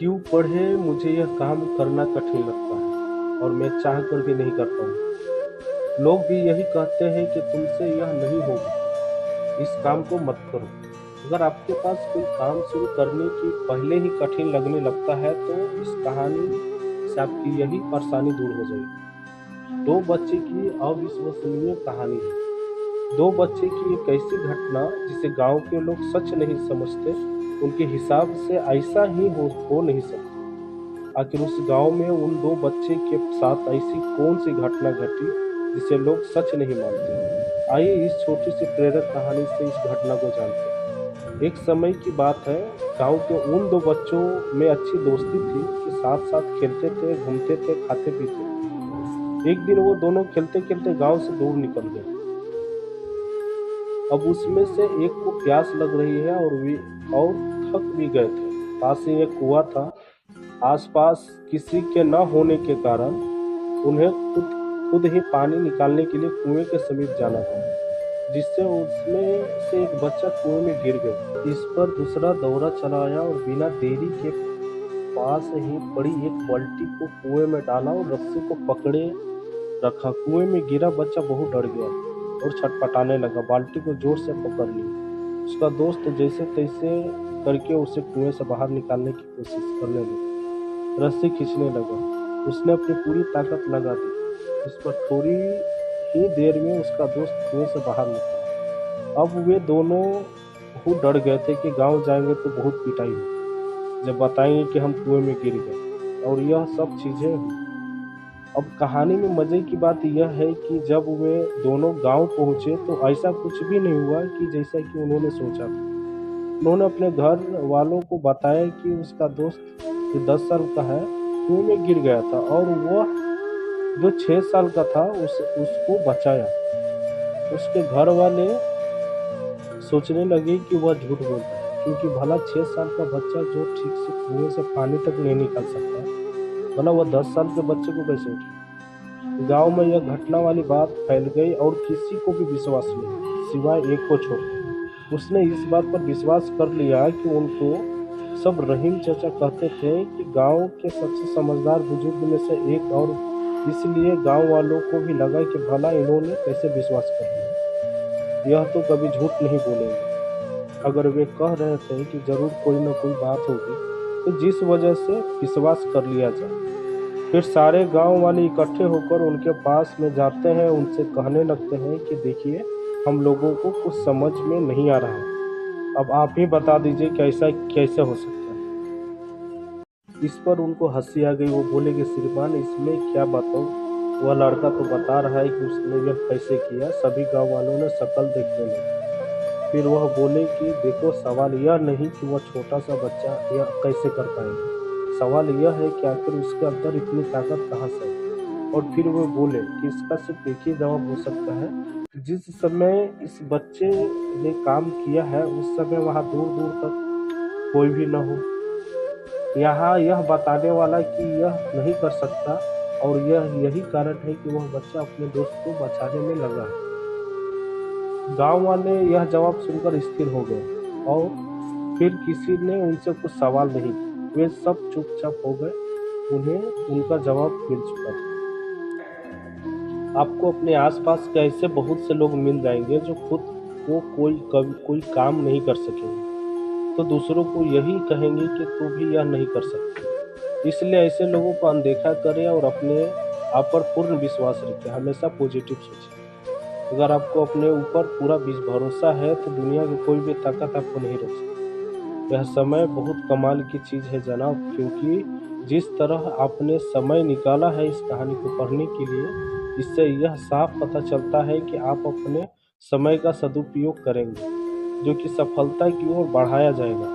क्यों पढ़े मुझे यह काम करना कठिन लगता है और मैं चाह कर भी नहीं करता हूँ। लोग भी यही कहते हैं कि तुमसे यह नहीं होगा, इस काम को मत करो। अगर आपके पास कोई काम शुरू करने की पहले ही कठिन लगने लगता है तो इस कहानी से आपकी यही परेशानी दूर हो जाएगी। दो बच्चे की अविश्वसनीय कहानी है। दो बच्चे की एक ऐसी घटना जिसे गांव के लोग सच नहीं समझते, उनके हिसाब से ऐसा ही हो नहीं सकता। आखिर उस गांव में उन दो बच्चे के साथ ऐसी कौन सी घटना घटी जिसे लोग सच नहीं मानते। आइए इस छोटी सी प्रेरक कहानी से इस घटना को जानते हैं। एक समय की बात है, गांव के उन दो बच्चों में अच्छी दोस्ती थी कि साथ साथ खेलते थे, घूमते थे, खाते पीते थे। एक दिन वो दोनों खेलते खेलते गांव से दूर निकल गए। अब उसमें से एक को प्यास लग रही है और थक भी गए थे। पास ही एक कुआं था। आसपास किसी के न होने के कारण उन्हें खुद ही पानी निकालने के लिए कुएं के समीप जाना था, जिससे उसमें से एक बच्चा कुएं में गिर गया। इस पर दूसरा दौरा चलाया और बिना देरी के पास ही पड़ी एक बाल्टी को कुएं में डाला और रस्सी को पकड़े रखा। कुएं में गिरा बच्चा बहुत डर गया और छटपटाने लगा। बाल्टी को जोर से पकड़ ली। उसका दोस्त जैसे तैसे करके उसे कुएं से बाहर निकालने की कोशिश करने लगा। रस्सी खींचने लगा। उसने अपनी पूरी ताकत लगा दी। इस पर थोड़ी ही देर में उसका दोस्त कुएं से बाहर निकला। अब वे दोनों बहुत डर गए थे कि गांव जाएंगे तो बहुत पिटाई होगी जब बताएंगे कि हम कुएं में गिर गए और यह सब चीजें हुई। अब कहानी में मजे की बात यह है कि जब वे दोनों गांव पहुंचे तो ऐसा कुछ भी नहीं हुआ कि जैसा कि उन्होंने सोचा था। उन्होंने अपने घर वालों को बताया कि उसका दोस्त जो 10 साल का है कुएं में गिर गया था और वह जो 6 साल का था उसको बचाया। उसके घर वाले सोचने लगे कि वह झूठ बोलता है, क्योंकि भला 6 साल का बच्चा जो ठीक से कुएं से पानी तक नहीं निकाल सकता, भला वह 10 साल के बच्चे को कैसे उठे। गांव में यह घटना वाली बात फैल गई और किसी को भी विश्वास नहीं, सिवाय एक को छोड़। उसने इस बात पर विश्वास कर लिया कि उनको सब रहीम चाचा कहते थे कि गांव के सबसे समझदार बुजुर्ग में से एक, और इसलिए गांव वालों को भी लगा कि भला इन्होंने कैसे विश्वास कर लिया, यह तो कभी झूठ नहीं बोलेंगे। अगर वे कह रहे थे कि जरूर कोई न कोई बात होगी, तो जिस वजह से विश्वास कर लिया जाए। फिर सारे गांव वाले इकट्ठे होकर उनके पास में जाते हैं, उनसे कहने लगते हैं कि देखिए, हम लोगों को कुछ समझ में नहीं आ रहा है, अब आप ही बता दीजिए कि ऐसा कैसे हो सकता है। इस पर उनको हंसी आ गई। वो बोले कि श्रीमान, इसमें क्या बताऊं, वह लड़का तो बता रहा है कि उसने यह कैसे किया। सभी गांव वालों ने शक्ल देखने लगे। फिर वह बोले कि देखो, सवाल यह नहीं कि वह छोटा सा बच्चा यह कैसे कर पाएगा, सवाल यह है कि आखिर उसके अंदर इतनी ताकत कहाँ से है। और फिर वो बोले कि इसका सिर्फ एक ही जवाब हो सकता है, जिस समय इस बच्चे ने काम किया है उस समय वहां दूर दूर तक कोई भी न हो। यहाँ यह बताने वाला कि यह नहीं कर सकता, और यही कारण है कि वह बच्चा अपने दोस्त को बचाने में लगा है। गांव वाले यह जवाब सुनकर स्थिर हो गए और फिर किसी ने उनसे कुछ सवाल नहीं किया। वे सब चुपचाप हो गए। उन्हें उनका जवाब मिल चुका था। आपको अपने आसपास के ऐसे बहुत से लोग मिल जाएंगे जो खुद को कोई काम नहीं कर सकेंगे, तो दूसरों को यही कहेंगे कि तू भी यह नहीं कर सकती। इसलिए ऐसे लोगों को अनदेखा करें और अपने आप पर पूर्ण विश्वास रखें। हमेशा पॉजिटिव सोचें। अगर आपको अपने ऊपर पूरा भरोसा है तो दुनिया की कोई भी ताकत आपको नहीं रोक सकती। यह समय बहुत कमाल की चीज़ है जनाब, क्योंकि जिस तरह आपने समय निकाला है इस कहानी को पढ़ने के लिए, इससे यह साफ पता चलता है कि आप अपने समय का सदुपयोग करेंगे, जो कि सफलता की ओर बढ़ाया जाएगा।